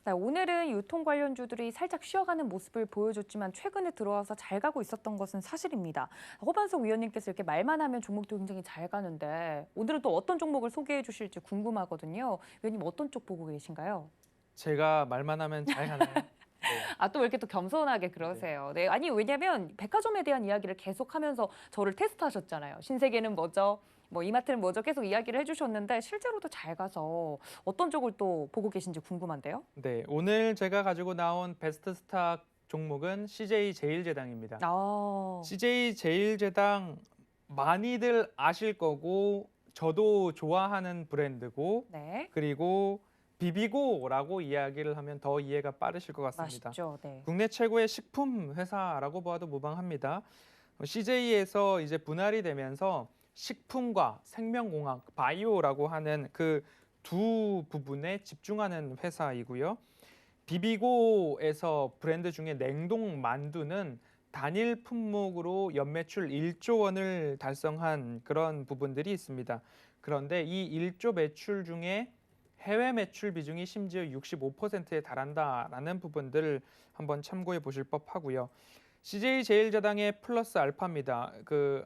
네, 오늘은 유통 관련주들이 살짝 쉬어가는 모습을 보여줬지만 최근에 들어와서 잘 가고 있었던 것은 사실입니다. 허반석 위원님께서 이렇게 말만 하면 종목도 굉장히 잘 가는데 오늘은 또 어떤 종목을 소개해 주실지 궁금하거든요. 위원님 어떤 쪽 보고 계신가요? 제가 말만 하면 잘 가나요? 네. 아, 또 왜 이렇게 또 겸손하게 그러세요? 네, 아니 왜냐면 백화점에 대한 이야기를 계속하면서 저를 테스트하셨잖아요. 신세계는 뭐죠? 뭐 이마트는 뭐죠? 계속 이야기를 해주셨는데 실제로도 잘 가서 어떤 쪽을 또 보고 계신지 궁금한데요. 네, 오늘 제가 가지고 나온 베스트 스탁 종목은 CJ 제일제당입니다. 아, CJ 제일제당 많이들 아실 거고 저도 좋아하는 브랜드고 네, 그리고 비비고라고 이야기를 하면 더 이해가 빠르실 것 같습니다. 맛있죠. 네. 국내 최고의 식품 회사라고 봐도 무방합니다. CJ에서 이제 분할이 되면서 식품과 생명공학, 바이오라고 하는 그 두 부분에 집중하는 회사이고요. 비비고에서 브랜드 중에 냉동 만두는 단일 품목으로 연매출 1조 원을 달성한 그런 부분들이 있습니다. 그런데 이 1조 매출 중에 해외 매출 비중이 심지어 65%에 달한다라는 부분들을 한번 참고해 보실 법하고요. CJ 제일제당의 플러스 알파입니다. 그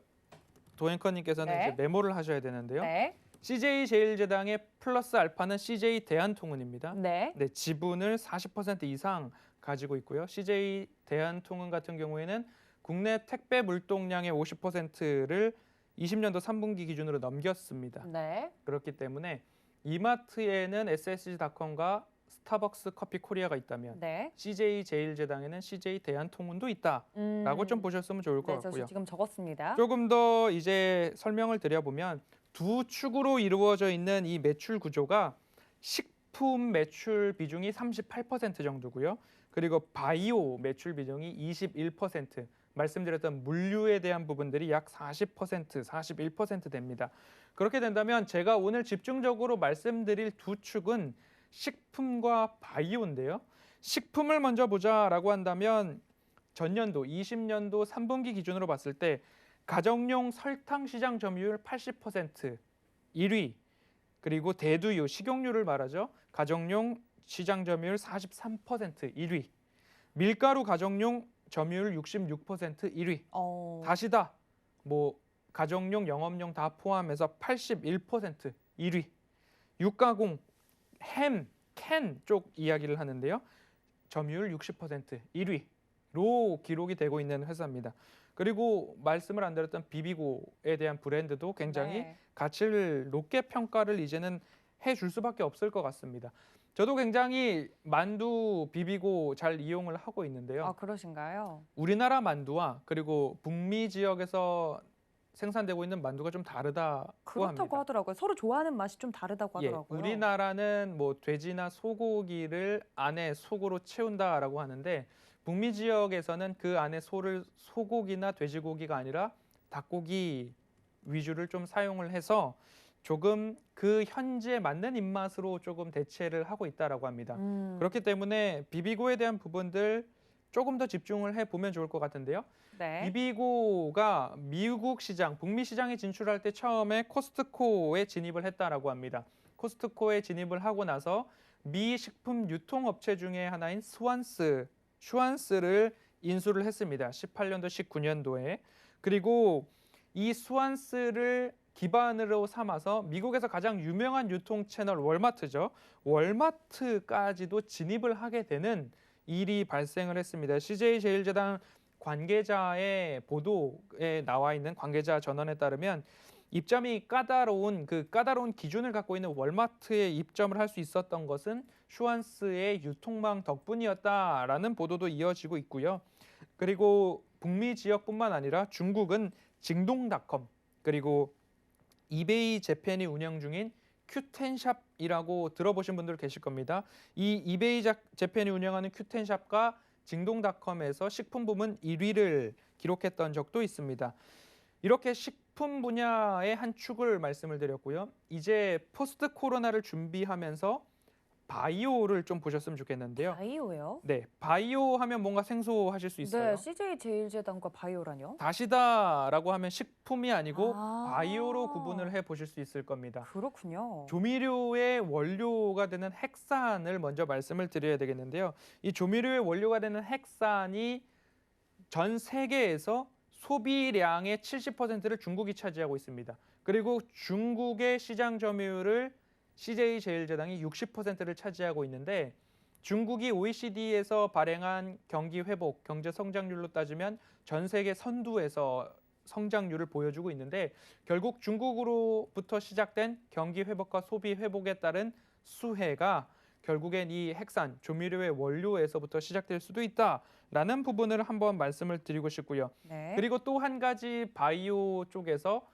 도앵커님께서는 이제 네. 메모를 하셔야 되는데요. 네. CJ 제일제당의 플러스 알파는 CJ 대한통운입니다. 네. 네, 지분을 40% 이상 가지고 있고요. CJ 대한통운 같은 경우에는 국내 택배 물동량의 50%를 20년도 3분기 기준으로 넘겼습니다. 네. 그렇기 때문에 이마트에는 SSG닷컴과 스타벅스 커피 코리아가 있다면 네. CJ 제일제당에는 CJ 대한통운도 있다라고 좀 보셨으면 좋을 것 네, 저 같고요. 지금 적었습니다. 조금 더 이제 설명을 드려보면 두 축으로 이루어져 있는 이 매출 구조가 식품 매출 비중이 38% 정도고요. 그리고 바이오 매출 비중이 21%, 말씀드렸던 물류에 대한 부분들이 약 40%, 41% 됩니다. 그렇게 된다면 제가 오늘 집중적으로 말씀드릴 두 축은 식품과 바이오인데요. 식품을 먼저 보자라고 한다면 전년도 20년도 3분기 기준으로 봤을 때 가정용 설탕 시장 점유율 80% 1위, 그리고 대두유 식용유를 말하죠. 가정용 시장 점유율 43% 1위, 밀가루 가정용 점유율 66% 1위, 어, 다시다 뭐 가정용 영업용 다 포함해서 81% 1위, 육가공 햄, 캔 쪽 이야기를 하는데요. 점유율 60% 1위로 기록이 되고 있는 회사입니다. 그리고 말씀을 안 드렸던 비비고에 대한 브랜드도 굉장히 네. 가치를 높게 평가를 이제는 해줄 수밖에 없을 것 같습니다. 저도 굉장히 만두 비비고 잘 이용을 하고 있는데요. 아, 그러신가요? 우리나라 만두와 그리고 북미 지역에서 생산되고 있는 만두가 좀 다르다고 그렇다고 합니다. 하더라고요. 서로 좋아하는 맛이 좀 다르다고 예, 하더라고요. 우리나라는 뭐 돼지나 소고기를 안에 속으로 채운다라고 하는데 북미 지역에서는 그 안에 소를 소고기나 돼지고기가 아니라 닭고기 위주를 좀 사용을 해서 조금 그 현지에 맞는 입맛으로 조금 대체를 하고 있다라고 합니다. 음, 그렇기 때문에 비비고에 대한 부분들 조금 더 집중을 해 보면 좋을 것 같은데요. 네. 비비고가 미국 시장, 북미 시장에 진출할 때 처음에 코스트코에 진입을 했다라고 합니다. 코스트코에 진입을 하고 나서 미 식품 유통업체 중에 하나인 슈완스를 인수를 했습니다. 18년도, 19년도에. 그리고 이 슈완스를 기반으로 삼아서 미국에서 가장 유명한 유통 채널 월마트죠. 월마트까지도 진입을 하게 되는 일이 발생을 했습니다. CJ 제일제당 관계자의 보도에 나와 있는 관계자 전원에 따르면 입점이 까다로운 기준을 갖고 있는 월마트에 입점을 할 수 있었던 것은 슈완스의 유통망 덕분이었다라는 보도도 이어지고 있고요. 그리고 북미 지역뿐만 아니라 중국은 징동닷컴, 그리고 이베이 재팬이 운영 중인 큐텐샵이라고 들어보신 분들 계실 겁니다. 이 이베이 재팬이 운영하는 큐텐샵과 징동닷컴에서 식품 부문 1위를 기록했던 적도 있습니다. 이렇게 식품 분야의 한 축을 말씀을 드렸고요. 이제 포스트 코로나를 준비하면서 바이오를 좀 보셨으면 좋겠는데요. 바이오요? 네, 바이오 하면 뭔가 생소하실 수 있어요. 네, CJ 제일제당과 바이오라뇨? 다시다라고 하면 식품이 아니고 아, 바이오로 구분을 해 보실 수 있을 겁니다. 그렇군요. 조미료의 원료가 되는 핵산을 먼저 말씀을 드려야 되겠는데요. 이 조미료의 원료가 되는 핵산이 전 세계에서 소비량의 70%를 중국이 차지하고 있습니다. 그리고 중국의 시장 점유율을 CJ제일제당이 60%를 차지하고 있는데 중국이 OECD에서 발행한 경기 회복, 경제 성장률로 따지면 전 세계 선두에서 성장률을 보여주고 있는데 결국 중국으로부터 시작된 경기 회복과 소비 회복에 따른 수혜가 결국엔 이 핵산, 조미료의 원료에서부터 시작될 수도 있다라는 부분을 한번 말씀을 드리고 싶고요. 네. 그리고 또 한 가지 바이오 쪽에서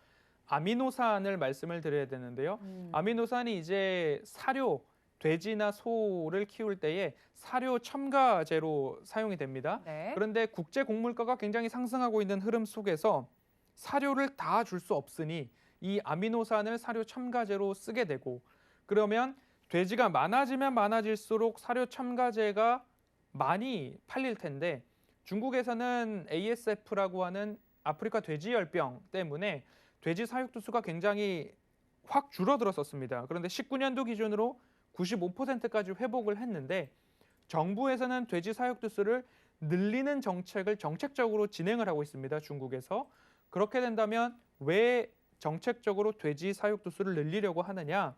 아미노산을 말씀을 드려야 되는데요. 아미노산이 이제 사료, 돼지나 소를 키울 때에 사료 첨가제로 사용이 됩니다. 네. 그런데 국제 곡물가가 굉장히 상승하고 있는 흐름 속에서 사료를 다 줄 수 없으니 이 아미노산을 사료 첨가제로 쓰게 되고 그러면 돼지가 많아지면 많아질수록 사료 첨가제가 많이 팔릴 텐데 중국에서는 ASF라고 하는 아프리카 돼지열병 때문에 돼지 사육두 수가 굉장히 확 줄어들었었습니다. 그런데 19년도 기준으로 95%까지 회복을 했는데 정부에서는 돼지 사육두 수를 늘리는 정책을 정책적으로 진행을 하고 있습니다. 중국에서. 그렇게 된다면 왜 정책적으로 돼지 사육두 수를 늘리려고 하느냐?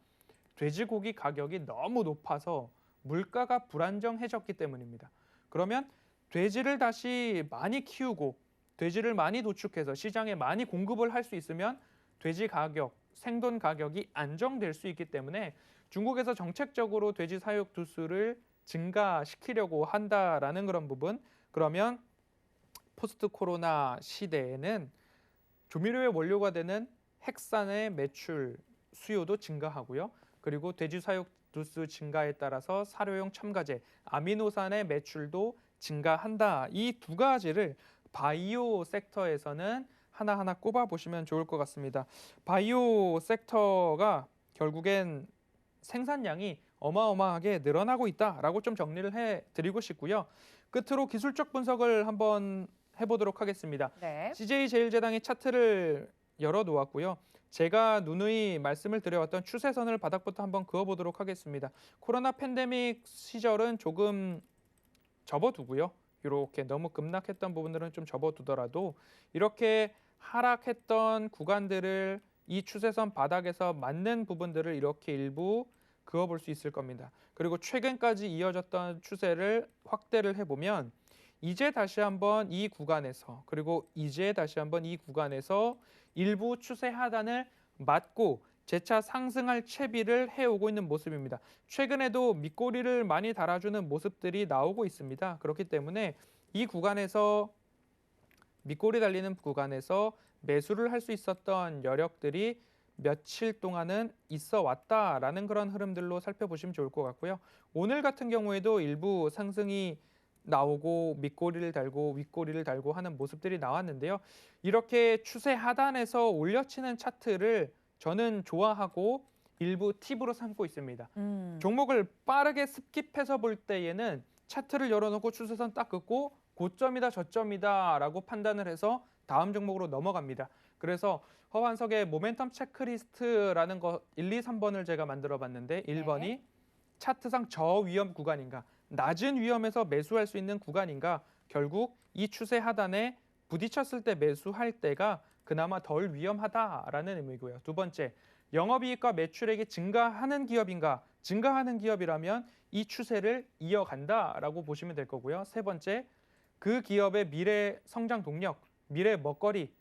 돼지고기 가격이 너무 높아서 물가가 불안정해졌기 때문입니다. 그러면 돼지를 다시 많이 키우고 돼지를 많이 도축해서 시장에 많이 공급을 할 수 있으면 돼지 가격, 생돈 가격이 안정될 수 있기 때문에 중국에서 정책적으로 돼지 사육 두수를 증가시키려고 한다라는 그런 부분. 그러면 포스트 코로나 시대에는 조미료의 원료가 되는 핵산의 매출 수요도 증가하고요. 그리고 돼지 사육 두수 증가에 따라서 사료용 첨가제, 아미노산의 매출도 증가한다. 이 두 가지를 바이오 섹터에서는 하나하나 꼽아 보시면 좋을 것 같습니다. 바이오 섹터가 결국엔 생산량이 어마어마하게 늘어나고 있다라고 좀 정리를 해드리고 싶고요. 끝으로 기술적 분석을 한번 해보도록 하겠습니다. 네. CJ제일제당의 차트를 열어놓았고요. 제가 누누이 말씀을 드려왔던 추세선을 바닥부터 한번 그어보도록 하겠습니다. 코로나 팬데믹 시절은 조금 접어두고요. 이렇게 너무 급락했던 부분들은 좀 접어두더라도 이렇게 하락했던 구간들을 이 추세선 바닥에서 맞는 부분들을 이렇게 일부 그어볼 수 있을 겁니다. 그리고 최근까지 이어졌던 추세를 확대를 해보면 이제 다시 한번 이 구간에서 그리고 이제 다시 한번 이 구간에서 일부 추세 하단을 맞고 재차 상승할 채비를 해오고 있는 모습입니다. 최근에도 밑꼬리를 많이 달아주는 모습들이 나오고 있습니다. 그렇기 때문에 이 구간에서 밑꼬리 달리는 구간에서 매수를 할 수 있었던 여력들이 며칠 동안은 있어 왔다라는 그런 흐름들로 살펴보시면 좋을 것 같고요. 오늘 같은 경우에도 일부 상승이 나오고 밑꼬리를 달고 윗꼬리를 달고 하는 모습들이 나왔는데요. 이렇게 추세 하단에서 올려치는 차트를 저는 좋아하고 일부 팁으로 삼고 있습니다. 종목을 빠르게 스킵해서 볼 때에는 차트를 열어놓고 추세선 딱 긋고 고점이다 저점이다 라고 판단을 해서 다음 종목으로 넘어갑니다. 그래서 허환석의 모멘텀 체크리스트라는 거 1, 2, 3번을 제가 만들어 봤는데 1번이 네. 차트상 저위험 구간인가 낮은 위험에서 매수할 수 있는 구간인가 결국 이 추세 하단에 부딪혔을 때 매수할 때가 그나마 덜 위험하다라는 의미고요. 두 번째, 영업이익과 매출액이 증가하는 기업인가 증가하는 기업이라면 이 추세를 이어간다라고 보시면 될 거고요. 세 번째, 그 기업의 미래 성장 동력, 미래 먹거리,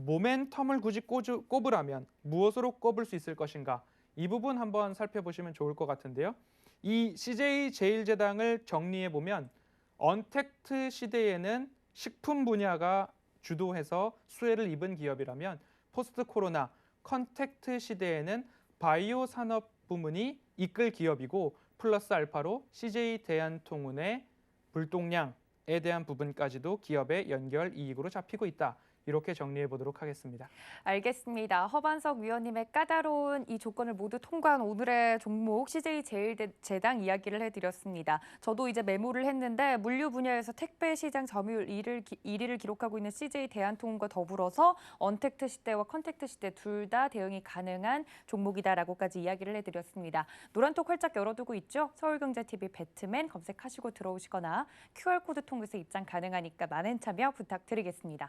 모멘텀을 굳이 꼽으라면 무엇으로 꼽을 수 있을 것인가 이 부분 한번 살펴보시면 좋을 것 같은데요. 이 CJ제일제당을 정리해 보면 언택트 시대에는 식품 분야가 주도해서 수혜를 입은 기업이라면 포스트 코로나 컨택트 시대에는 바이오 산업 부문이 이끌 기업이고 플러스 알파로 CJ 대한통운의 불똥량에 대한 부분까지도 기업의 연결 이익으로 잡히고 있다. 이렇게 정리해 보도록 하겠습니다. 알겠습니다. 허반석 위원님의 까다로운 이 조건을 모두 통과한 오늘의 종목 CJ제일제당 이야기를 해드렸습니다. 저도 이제 메모를 했는데 물류 분야에서 택배 시장 점유율 1위를 기록하고 있는 CJ대한통운과 더불어서 언택트 시대와 컨택트 시대 둘 다 대응이 가능한 종목이다라고까지 이야기를 해드렸습니다. 노란톡 활짝 열어두고 있죠? 서울경제TV 배트맨 검색하시고 들어오시거나 QR코드 통해서 입장 가능하니까 많은 참여 부탁드리겠습니다.